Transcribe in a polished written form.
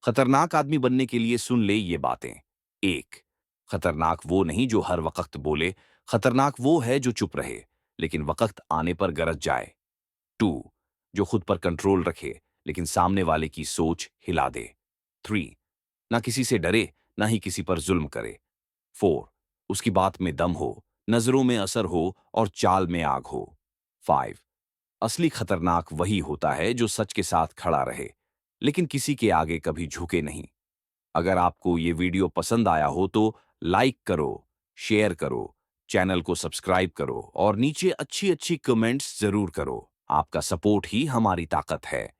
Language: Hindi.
खतरनाक आदमी बनने के लिए सुन ले ये बातें। एक, खतरनाक वो नहीं जो हर वक्त बोले, खतरनाक वो है जो चुप रहे, लेकिन वक्त आने पर गरज जाए। टू, जो खुद पर कंट्रोल रखे, लेकिन सामने वाले की सोच हिला दे। थ्री, ना किसी से डरे, ना ही किसी पर जुल्म करे। फोर, उसकी बात में दम हो, नजरों में असर हो और चाल में आग हो। फाइव, असली खतरनाक वही होता है जो सच के साथ खड़ा रहे, लेकिन किसी के आगे कभी झुके नहीं। अगर आपको ये वीडियो पसंद आया हो तो लाइक करो, शेयर करो, चैनल को सब्सक्राइब करो और नीचे अच्छी अच्छी कमेंट्स जरूर करो। आपका सपोर्ट ही हमारी ताकत है।